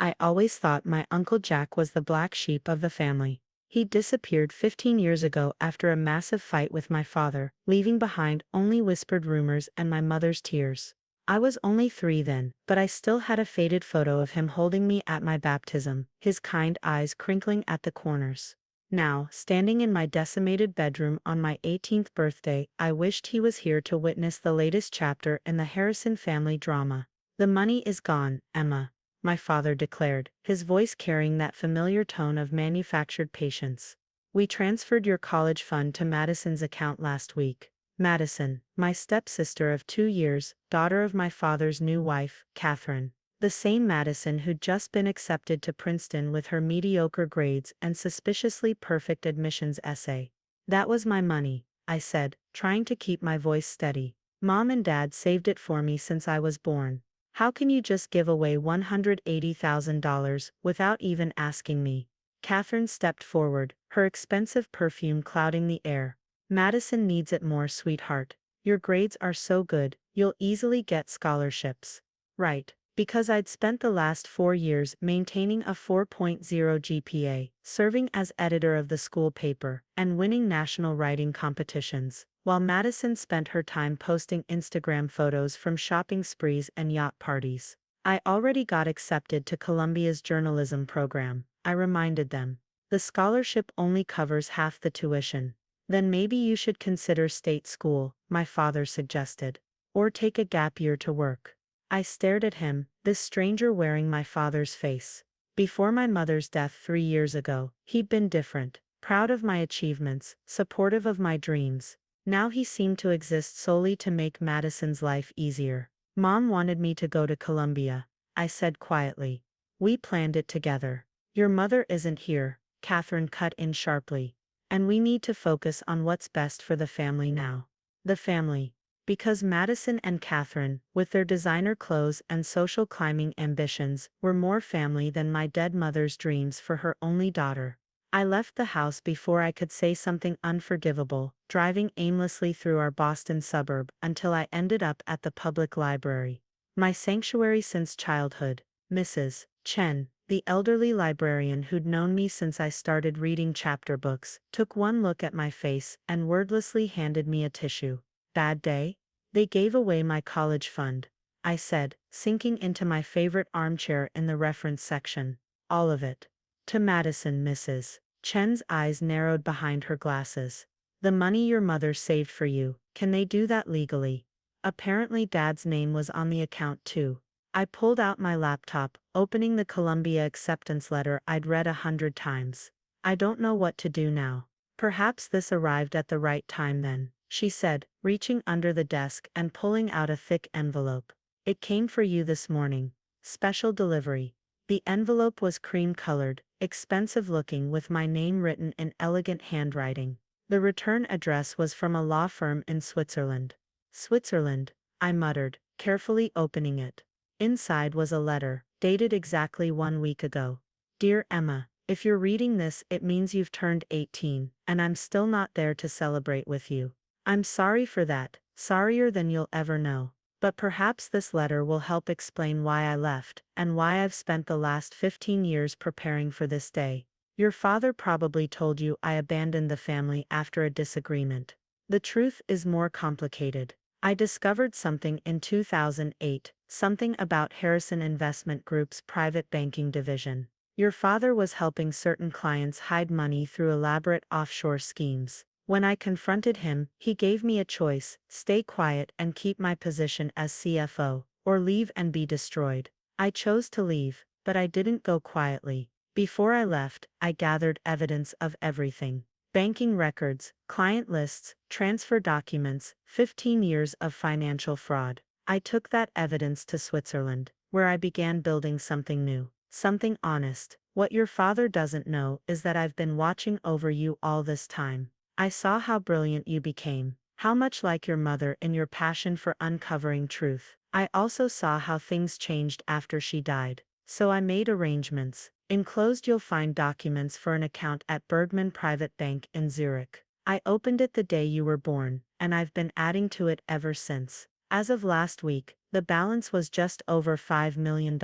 I always thought my Uncle Jack was the black sheep of the family. He disappeared 15 years ago after a massive fight with my father, leaving behind only whispered rumors and my mother's tears. I was only 3 then, but I still had a faded photo of him holding me at my baptism, his kind eyes crinkling at the corners. Now, standing in my decimated bedroom on my 18th birthday, I wished he was here to witness the latest chapter in the Harrison family drama. The money is gone, Emma, my father declared, his voice carrying that familiar tone of manufactured patience. We transferred your college fund to Madison's account last week. Madison, my stepsister of 2 years, daughter of my father's new wife, Catherine. The same Madison who'd just been accepted to Princeton with her mediocre grades and suspiciously perfect admissions essay. That was my money, I said, trying to keep my voice steady. Mom and Dad saved it for me since I was born. How can you just give away $180,000 without even asking me? Catherine stepped forward, her expensive perfume clouding the air. Madison needs it more, sweetheart. Your grades are so good, you'll easily get scholarships. Right, because I'd spent the last 4 years maintaining a 4.0 GPA, serving as editor of the school paper, and winning national writing competitions, while Madison spent her time posting Instagram photos from shopping sprees and yacht parties. I already got accepted to Columbia's journalism program, I reminded them. The scholarship only covers half the tuition. Then maybe you should consider state school, my father suggested. Or take a gap year to work. I stared at him, this stranger wearing my father's face. Before my mother's death 3 years ago, he'd been different, proud of my achievements, supportive of my dreams. Now he seemed to exist solely to make Madison's life easier. Mom wanted me to go to Columbia, I said quietly. We planned it together. Your mother isn't here, Catherine cut in sharply. And we need to focus on what's best for the family now. The family. Because Madison and Catherine, with their designer clothes and social climbing ambitions, were more family than my dead mother's dreams for her only daughter. I left the house before I could say something unforgivable, driving aimlessly through our Boston suburb until I ended up at the public library. My sanctuary since childhood. Mrs. Chen, the elderly librarian who'd known me since I started reading chapter books, took one look at my face and wordlessly handed me a tissue. Bad day? They gave away my college fund, I said, sinking into my favorite armchair in the reference section. All of it. To Madison, Mrs. Chen's eyes narrowed behind her glasses. The money your mother saved for you, can they do that legally? Apparently Dad's name was on the account too. I pulled out my laptop, opening the Columbia acceptance letter I'd read 100 times. I don't know what to do now. Perhaps this arrived at the right time then, she said, reaching under the desk and pulling out a thick envelope. It came for you this morning. Special delivery. The envelope was cream-colored, expensive-looking with my name written in elegant handwriting. The return address was from a law firm in Switzerland. Switzerland, I muttered, carefully opening it. Inside was a letter, dated exactly 1 week ago. Dear Emma, if you're reading this, it means you've turned 18, and I'm still not there to celebrate with you. I'm sorry for that, sorrier than you'll ever know. But perhaps this letter will help explain why I left, and why I've spent the last 15 years preparing for this day. Your father probably told you I abandoned the family after a disagreement. The truth is more complicated. I discovered something in 2008, something about Harrison Investment Group's private banking division. Your father was helping certain clients hide money through elaborate offshore schemes. When I confronted him, he gave me a choice: stay quiet and keep my position as CFO, or leave and be destroyed. I chose to leave, but I didn't go quietly. Before I left, I gathered evidence of everything. Banking records, client lists, transfer documents, 15 years of financial fraud. I took that evidence to Switzerland, where I began building something new, something honest. What your father doesn't know is that I've been watching over you all this time. I saw how brilliant you became, how much like your mother in your passion for uncovering truth. I also saw how things changed after she died. So I made arrangements. Enclosed you'll find documents for an account at Bergman Private Bank in Zurich. I opened it the day you were born, and I've been adding to it ever since. As of last week, the balance was just over $5 million.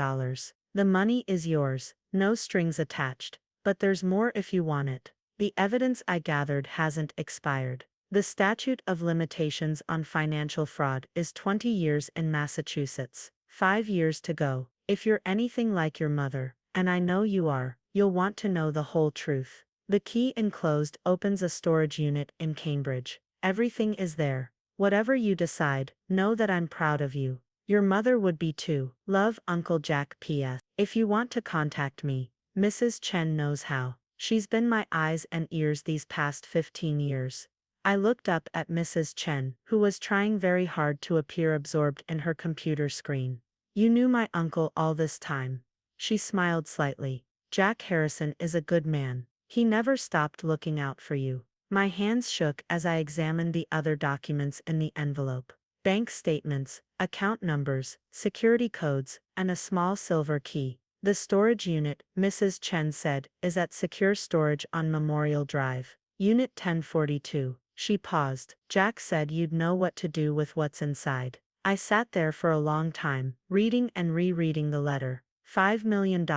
The money is yours, no strings attached. But there's more if you want it. The evidence I gathered hasn't expired. The statute of limitations on financial fraud is 20 years in Massachusetts. 5 years to go. If you're anything like your mother, and I know you are, you'll want to know the whole truth. The key enclosed opens a storage unit in Cambridge. Everything is there. Whatever you decide, know that I'm proud of you. Your mother would be too. Love, Uncle Jack. P.S. If you want to contact me, Mrs. Chen knows how. She's been my eyes and ears these past 15 years. I looked up at Mrs. Chen, who was trying very hard to appear absorbed in her computer screen. You knew my uncle all this time. She smiled slightly. Jack Harrison is a good man. He never stopped looking out for you. My hands shook as I examined the other documents in the envelope. Bank statements, account numbers, security codes, and a small silver key. The storage unit, Mrs. Chen said, is at Secure Storage on Memorial Drive. Unit 1042. She paused. Jack said you'd know what to do with what's inside. I sat there for a long time, reading and rereading the letter. $5 million.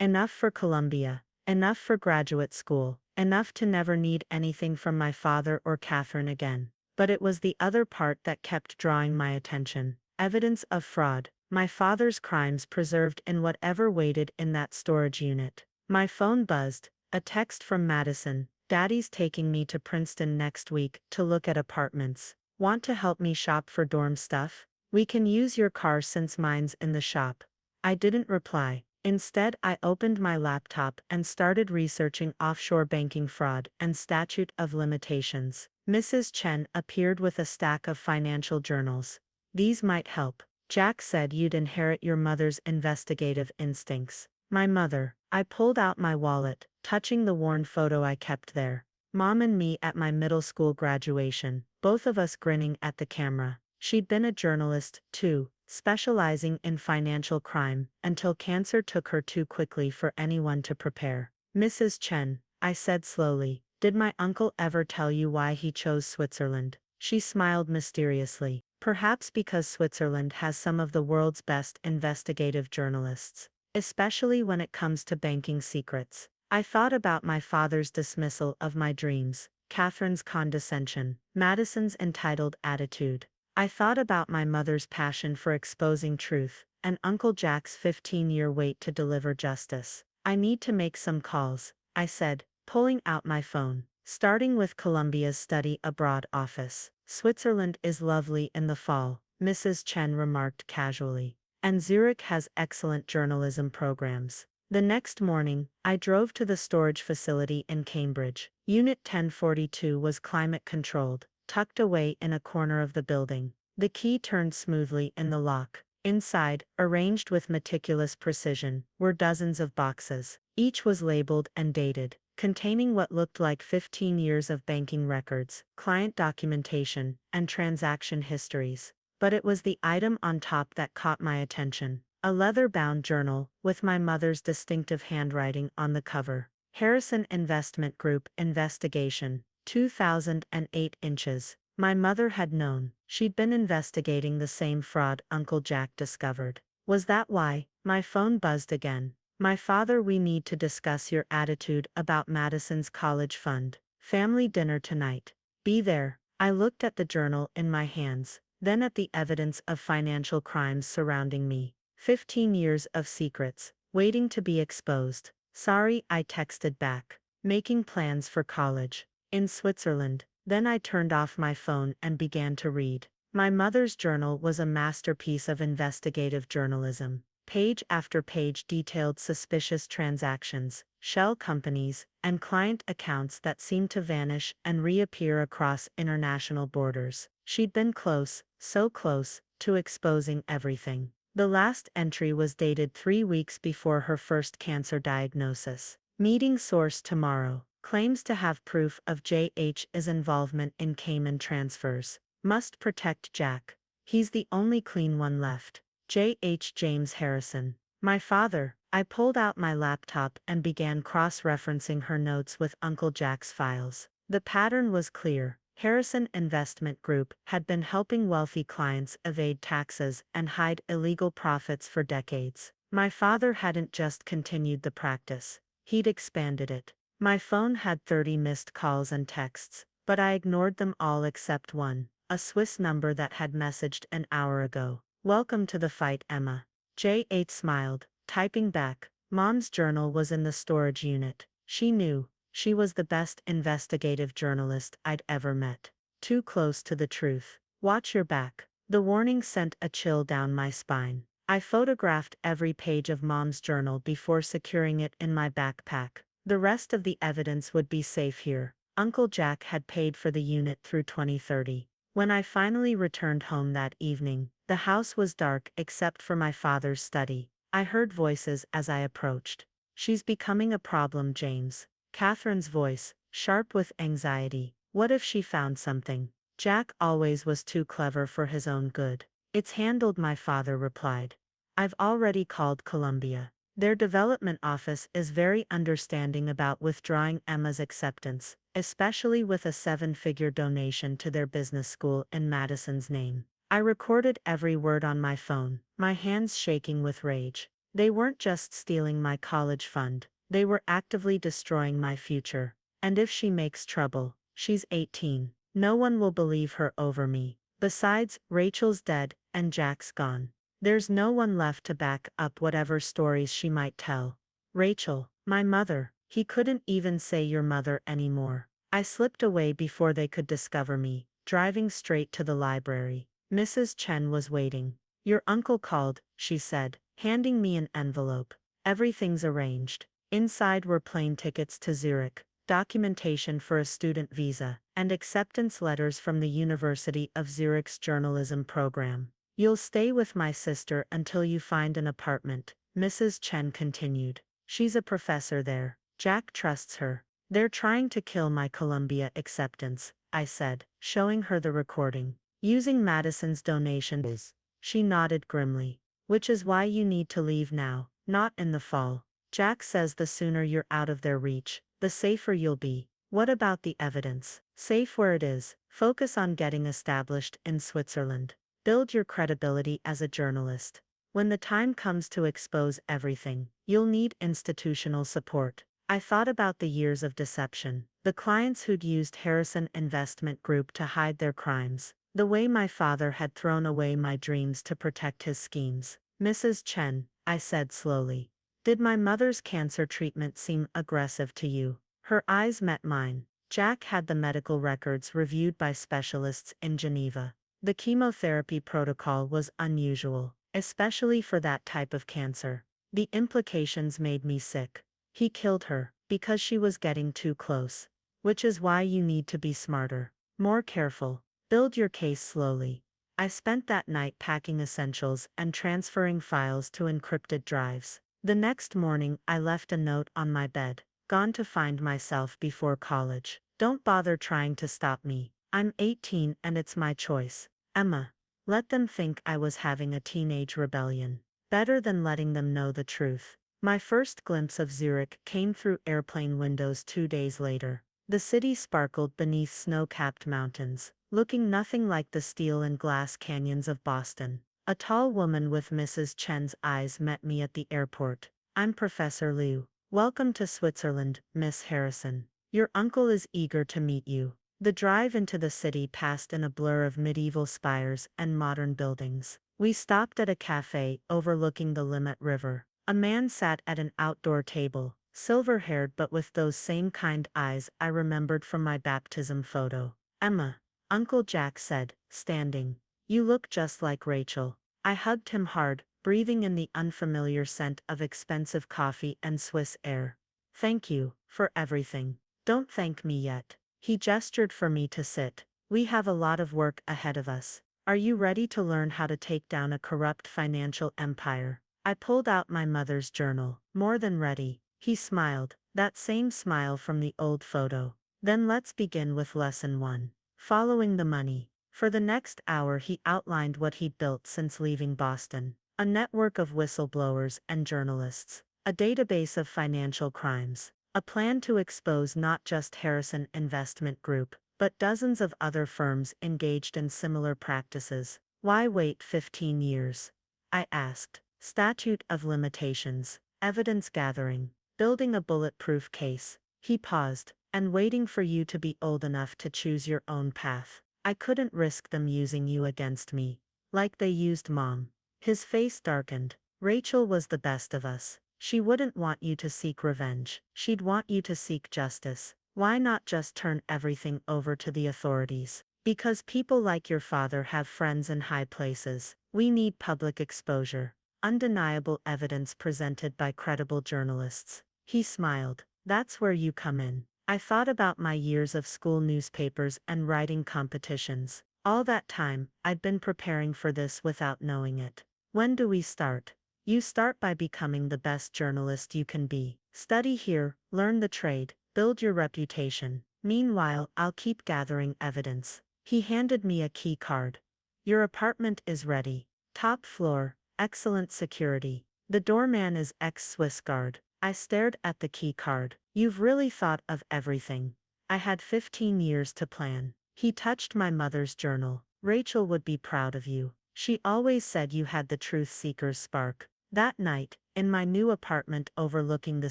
Enough for Columbia. Enough for graduate school. Enough to never need anything from my father or Catherine again. But it was the other part that kept drawing my attention. Evidence of fraud. My father's crimes preserved in whatever waited in that storage unit. My phone buzzed. A text from Madison. Daddy's taking me to Princeton next week to look at apartments. Want to help me shop for dorm stuff? We can use your car since mine's in the shop. I didn't reply. Instead, I opened my laptop and started researching offshore banking fraud and statute of limitations. Mrs. Chen appeared with a stack of financial journals. These might help. Jack said you'd inherit your mother's investigative instincts. My mother. I pulled out my wallet, touching the worn photo I kept there. Mom and me at my middle school graduation, both of us grinning at the camera. She'd been a journalist, too, specializing in financial crime, until cancer took her too quickly for anyone to prepare. Mrs. Chen, I said slowly, did my uncle ever tell you why he chose Switzerland? She smiled mysteriously. Perhaps because Switzerland has some of the world's best investigative journalists, especially when it comes to banking secrets. I thought about my father's dismissal of my dreams, Catherine's condescension, Madison's entitled attitude. I thought about my mother's passion for exposing truth, and Uncle Jack's 15-year wait to deliver justice. I need to make some calls, I said, pulling out my phone. Starting with Columbia's study abroad office. Switzerland is lovely in the fall, Mrs. Chen remarked casually. And Zurich has excellent journalism programs. The next morning, I drove to the storage facility in Cambridge. Unit 1042 was climate-controlled, tucked away in a corner of the building. The key turned smoothly in the lock. Inside, arranged with meticulous precision, were dozens of boxes. Each was labeled and dated, containing what looked like 15 years of banking records, client documentation, and transaction histories. But it was the item on top that caught my attention. A leather-bound journal, with my mother's distinctive handwriting on the cover. Harrison Investment Group Investigation, 2008 inches. My mother had known. She'd been investigating the same fraud Uncle Jack discovered. Was that why? My phone buzzed again. My father, we need to discuss your attitude about Madison's college fund. Family dinner tonight. Be there. I looked at the journal in my hands, then at the evidence of financial crimes surrounding me. 15 years of secrets, waiting to be exposed. Sorry, I texted back. Making plans for college. In Switzerland. Then I turned off my phone and began to read. My mother's journal was a masterpiece of investigative journalism. Page after page detailed suspicious transactions, shell companies, and client accounts that seemed to vanish and reappear across international borders. She'd been close, so close, to exposing everything. The last entry was dated 3 weeks before her first cancer diagnosis. Meeting source tomorrow. Claims to have proof of J.H.'s involvement in Cayman transfers. Must protect Jack. He's the only clean one left. J.H. James Harrison. My father. I pulled out my laptop and began cross-referencing her notes with Uncle Jack's files. The pattern was clear. Harrison Investment Group had been helping wealthy clients evade taxes and hide illegal profits for decades. My father hadn't just continued the practice, he'd expanded it. My phone had 30 missed calls and texts, but I ignored them all except one, a Swiss number that had messaged an hour ago. "Welcome to the fight, Emma." J8 smiled, typing back. Mom's journal was in the storage unit. She knew. She was the best investigative journalist I'd ever met. Too close to the truth. "Watch your back." The warning sent a chill down my spine. I photographed every page of Mom's journal before securing it in my backpack. The rest of the evidence would be safe here. Uncle Jack had paid for the unit through 2030. When I finally returned home that evening, the house was dark except for my father's study. I heard voices as I approached. "She's becoming a problem, James." Catherine's voice, sharp with anxiety. "What if she found something?" Jack always was too clever for his own good. "It's handled," my father replied. "I've already called Columbia. Their development office is very understanding about withdrawing Emma's acceptance, especially with a 7-figure donation to their business school in Madison's name." I recorded every word on my phone, my hands shaking with rage. They weren't just stealing my college fund, they were actively destroying my future. And if she makes trouble, she's 18. No one will believe her over me. Besides, Rachel's dead, and Jack's gone. There's no one left to back up whatever stories she might tell. "Rachel, my mother." He couldn't even say "your mother" anymore. I slipped away before they could discover me, driving straight to the library. Mrs. Chen was waiting. "Your uncle called," she said, handing me an envelope. "Everything's arranged." Inside were plane tickets to Zurich, documentation for a student visa, and acceptance letters from the University of Zurich's journalism program. "You'll stay with my sister until you find an apartment," Mrs. Chen continued. "She's a professor there. Jack trusts her." "They're trying to kill my Columbia acceptance," I said, showing her the recording. "Using Madison's donations." She nodded grimly. "Which is why you need to leave now, not in the fall. Jack says the sooner you're out of their reach, the safer you'll be." "What about the evidence?" "Safe where it is. Focus on getting established in Switzerland. Build your credibility as a journalist. When the time comes to expose everything, you'll need institutional support." I thought about the years of deception, the clients who'd used Harrison Investment Group to hide their crimes, the way my father had thrown away my dreams to protect his schemes. "Mrs. Chen," I said slowly, "did my mother's cancer treatment seem aggressive to you?" Her eyes met mine. Jack had the medical records reviewed by specialists in Geneva. The chemotherapy protocol was unusual, especially for that type of cancer. The implications made me sick. He killed her because she was getting too close. Which is why you need to be smarter, more careful. Build your case slowly. I spent that night packing essentials and transferring files to encrypted drives. The next morning I left a note on my bed. "Gone to find myself before college. Don't bother trying to stop me. I'm 18 and it's my choice. Emma." Let them think I was having a teenage rebellion. Better than letting them know the truth. My first glimpse of Zurich came through airplane windows 2 days later. The city sparkled beneath snow-capped mountains, looking nothing like the steel and glass canyons of Boston. A tall woman with Mrs. Chen's eyes met me at the airport. "I'm Professor Liu. Welcome to Switzerland, Miss Harrison. Your uncle is eager to meet you." The drive into the city passed in a blur of medieval spires and modern buildings. We stopped at a cafe overlooking the Limmat River. A man sat at an outdoor table, silver-haired but with those same kind eyes I remembered from my baptism photo. "Emma," Uncle Jack said, standing. "You look just like Rachel." I hugged him hard, breathing in the unfamiliar scent of expensive coffee and Swiss air. "Thank you for everything." "Don't thank me yet." He gestured for me to sit. "We have a lot of work ahead of us. Are you ready to learn how to take down a corrupt financial empire?" I pulled out my mother's journal. "More than ready." He smiled, that same smile from the old photo. "Then let's begin with lesson 1. Following the money." For the next hour he outlined what he'd built since leaving Boston. A network of whistleblowers and journalists. A database of financial crimes. A plan to expose not just Harrison Investment Group, but dozens of other firms engaged in similar practices. "Why wait 15 years?" I asked. Statute of limitations, evidence gathering, building a bulletproof case. He paused, and waiting for you to be old enough to choose your own path. I couldn't risk them using you against me, like they used Mom. His face darkened. Rachel was the best of us. She wouldn't want you to seek revenge. She'd want you to seek justice. Why not just turn everything over to the authorities? Because people like your father have friends in high places. We need public exposure. Undeniable evidence presented by credible journalists. He smiled. That's where you come in. I thought about my years of school newspapers and writing competitions. All that time, I'd been preparing for this without knowing it. When do we start? You start by becoming the best journalist you can be. Study here, learn the trade, build your reputation. Meanwhile, I'll keep gathering evidence. He handed me a key card. Your apartment is ready. Top floor, excellent security. The doorman is ex-Swiss Guard. I stared at the key card. You've really thought of everything. I had 15 years to plan. He touched my mother's journal. Rachel would be proud of you. She always said you had the truth seeker's spark. That night, in my new apartment overlooking the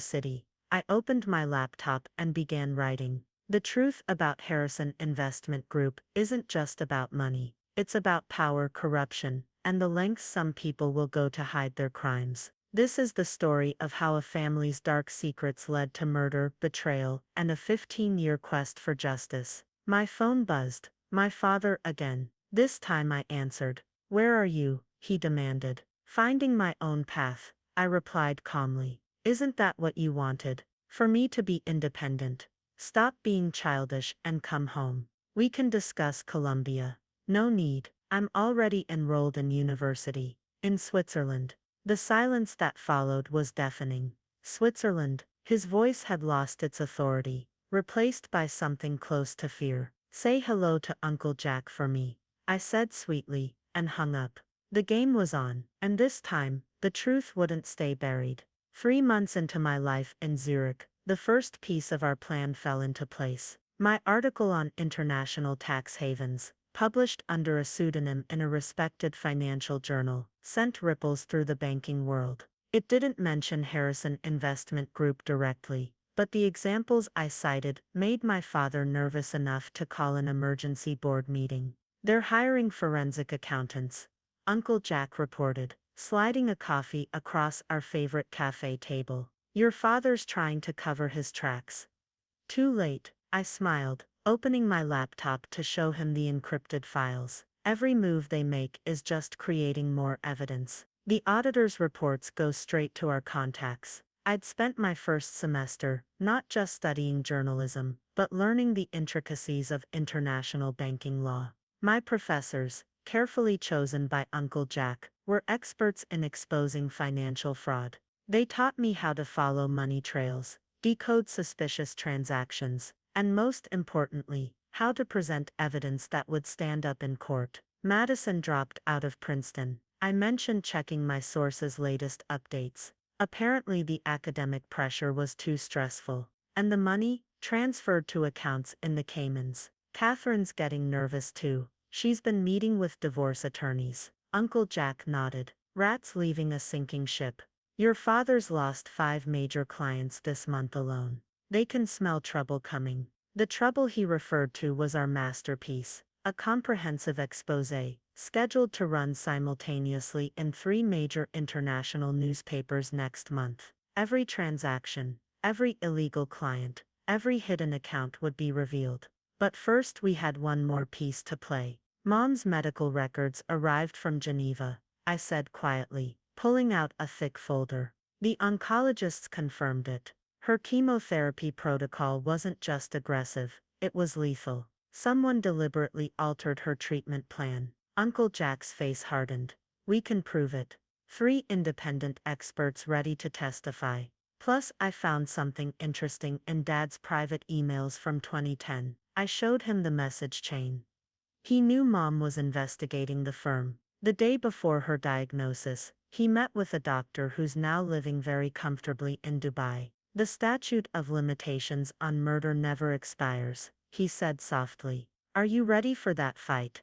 city, I opened my laptop and began writing. The truth about Harrison Investment Group isn't just about money. It's about power, corruption, and the lengths some people will go to hide their crimes. This is the story of how a family's dark secrets led to murder, betrayal, and a 15-year quest for justice. My phone buzzed. My father again. This time I answered. Where are you? He demanded. Finding my own path, I replied calmly. Isn't that what you wanted? For me to be independent. Stop being childish and come home. We can discuss Colombia. No need. I'm already enrolled in university. In Switzerland. The silence that followed was deafening. Switzerland. His voice had lost its authority, replaced by something close to fear. Say hello to Uncle Jack for me, I said sweetly, and hung up. The game was on, and this time, the truth wouldn't stay buried. 3 months into my life in Zurich, the first piece of our plan fell into place. My article on international tax havens, published under a pseudonym in a respected financial journal, sent ripples through the banking world. It didn't mention Harrison Investment Group directly, but the examples I cited made my father nervous enough to call an emergency board meeting. They're hiring forensic accountants, Uncle Jack reported, sliding a coffee across our favorite cafe table. Your father's trying to cover his tracks. Too late, I smiled, opening my laptop to show him the encrypted files. Every move they make is just creating more evidence. The auditor's reports go straight to our contacts. I'd spent my first semester not just studying journalism, but learning the intricacies of international banking law. My professors, carefully chosen by Uncle Jack, were experts in exposing financial fraud. They taught me how to follow money trails, decode suspicious transactions, and most importantly, how to present evidence that would stand up in court. Madison dropped out of Princeton. I mentioned checking my sources' latest updates. Apparently the academic pressure was too stressful, and the money transferred to accounts in the Caymans. Catherine's getting nervous too. She's been meeting with divorce attorneys. Uncle Jack nodded. Rats leaving a sinking ship. Your father's lost 5 major clients this month alone. They can smell trouble coming. The trouble he referred to was our masterpiece, a comprehensive exposé, scheduled to run simultaneously in 3 major international newspapers next month. Every transaction, every illegal client, every hidden account would be revealed. But first we had one more piece to play. Mom's medical records arrived from Geneva, I said quietly, pulling out a thick folder. The oncologists confirmed it. Her chemotherapy protocol wasn't just aggressive, it was lethal. Someone deliberately altered her treatment plan. Uncle Jack's face hardened. We can prove it. 3 independent experts ready to testify. Plus, I found something interesting in Dad's private emails from 2010. I showed him the message chain. He knew Mom was investigating the firm. The day before her diagnosis, he met with a doctor who's now living very comfortably in Dubai. The statute of limitations on murder never expires, he said softly. Are you ready for that fight?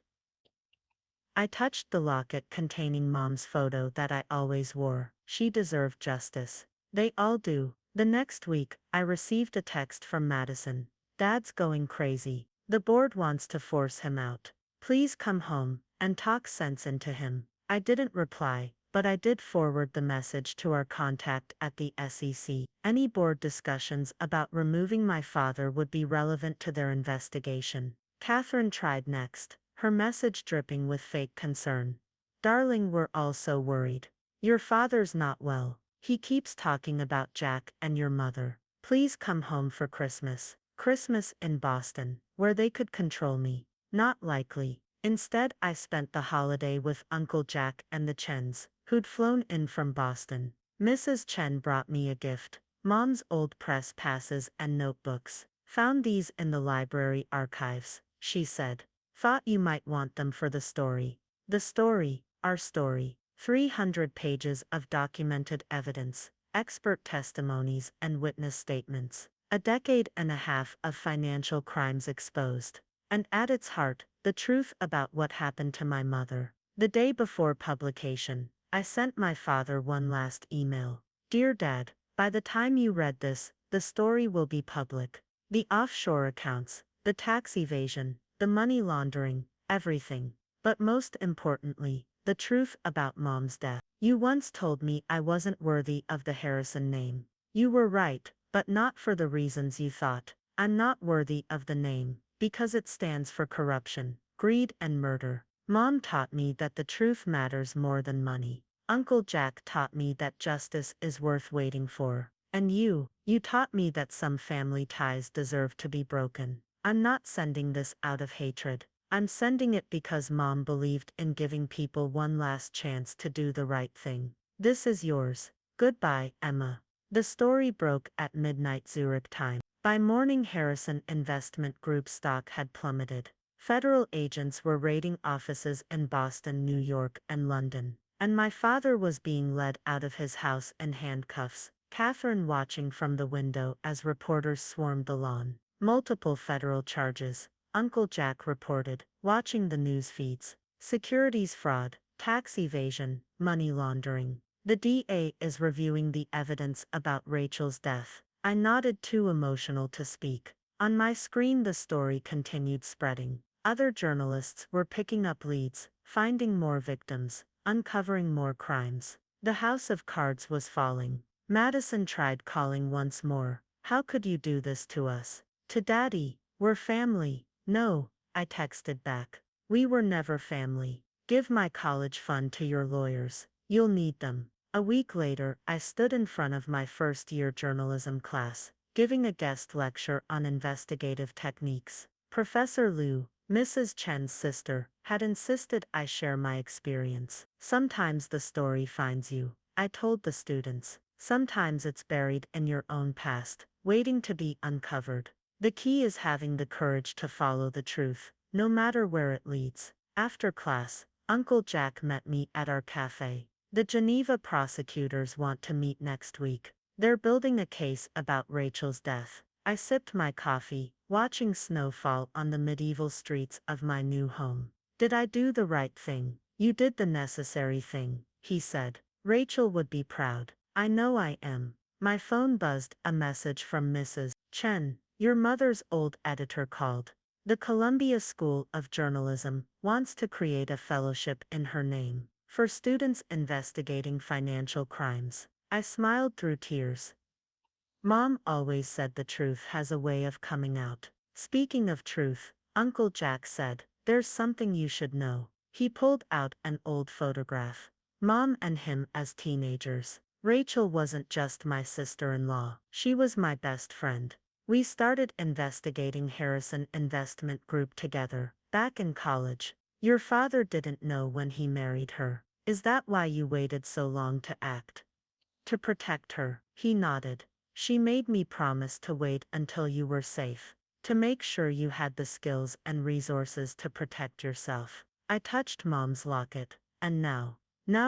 I touched the locket containing Mom's photo that I always wore. She deserved justice. They all do. The next week, I received a text from Madison. Dad's going crazy. The board wants to force him out. Please come home and talk sense into him. I didn't reply, but I did forward the message to our contact at the SEC. Any board discussions about removing my father would be relevant to their investigation. Catherine tried next, her message dripping with fake concern. Darling, we're all so worried. Your father's not well. He keeps talking about Jack and your mother. Please come home for Christmas. Christmas in Boston, where they could control me. Not likely. Instead, I spent the holiday with Uncle Jack and the Chens, who'd flown in from Boston. Mrs. Chen brought me a gift. Mom's old press passes and notebooks. Found these in the library archives, she said. Thought you might want them for the story. The story, our story. 300 pages of documented evidence, expert testimonies and witness statements. A decade and a half of financial crimes exposed. And at its heart, the truth about what happened to my mother. The day before publication, I sent my father one last email. Dear Dad, by the time you read this, the story will be public. The offshore accounts, the tax evasion, the money laundering, everything. But most importantly, the truth about Mom's death. You once told me I wasn't worthy of the Harrison name. You were right, but not for the reasons you thought. I'm not worthy of the name, because it stands for corruption, greed and murder. Mom taught me that the truth matters more than money. Uncle Jack taught me that justice is worth waiting for. And you taught me that some family ties deserve to be broken. I'm not sending this out of hatred. I'm sending it because Mom believed in giving people one last chance to do the right thing. This is yours. Goodbye, Emma. The story broke at midnight Zurich time. By morning, Harrison Investment Group stock had plummeted. Federal agents were raiding offices in Boston, New York, and London. And my father was being led out of his house in handcuffs, Catherine watching from the window as reporters swarmed the lawn. Multiple federal charges, Uncle Jack reported, watching the news feeds. Securities fraud, tax evasion, money laundering. The DA is reviewing the evidence about Rachel's death. I nodded, too emotional to speak. On my screen the story continued spreading. Other journalists were picking up leads, finding more victims, uncovering more crimes. The house of cards was falling. Madison tried calling once more. How could you do this to us? To Daddy, we're family. No, I texted back. We were never family. Give my college fund to your lawyers. You'll need them. A week later, I stood in front of my first-year journalism class, giving a guest lecture on investigative techniques. Professor Liu, Mrs. Chen's sister, had insisted I share my experience. Sometimes the story finds you, I told the students. Sometimes it's buried in your own past, waiting to be uncovered. The key is having the courage to follow the truth, no matter where it leads. After class, Uncle Jack met me at our cafe. The Geneva prosecutors want to meet next week. They're building a case about Rachel's death. I sipped my coffee, watching snow fall on the medieval streets of my new home. Did I do the right thing? You did the necessary thing, he said. Rachel would be proud. I know I am. My phone buzzed, a message from Mrs. Chen. Your mother's old editor called. The Columbia School of Journalism wants to create a fellowship in her name for students investigating financial crimes. I smiled through tears. Mom always said the truth has a way of coming out. Speaking of truth, Uncle Jack said, there's something you should know. He pulled out an old photograph. Mom and him as teenagers. Rachel wasn't just my sister-in-law. She was my best friend. We started investigating Harrison Investment Group together, back in college. Your father didn't know when he married her. Is that why you waited so long to act? To protect her, he nodded. She made me promise to wait until you were safe, to make sure you had the skills and resources to protect yourself. I touched Mom's locket, and now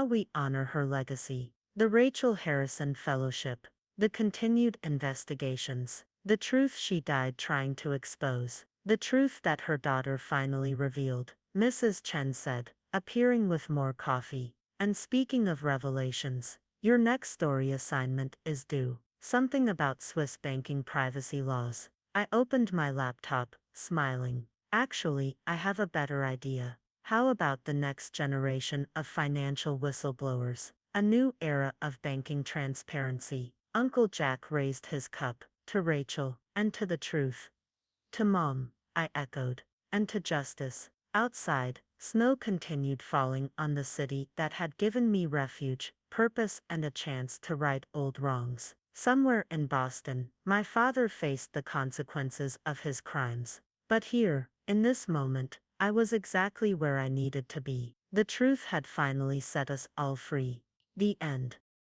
we honor her legacy. The Rachel Harrison Fellowship, the continued investigations, the truth she died trying to expose, the truth that her daughter finally revealed. Mrs. Chen said, appearing with more coffee. And speaking of revelations, your next story assignment is due. Something about Swiss banking privacy laws. I opened my laptop, smiling. Actually, I have a better idea. How about the next generation of financial whistleblowers? A new era of banking transparency. Uncle Jack raised his cup, to Rachel, and to the truth. To Mom, I echoed. And to justice. Outside, snow continued falling on the city that had given me refuge, purpose, and a chance to right old wrongs. Somewhere in Boston, my father faced the consequences of his crimes. But here, in this moment, I was exactly where I needed to be. The truth had finally set us all free. The end.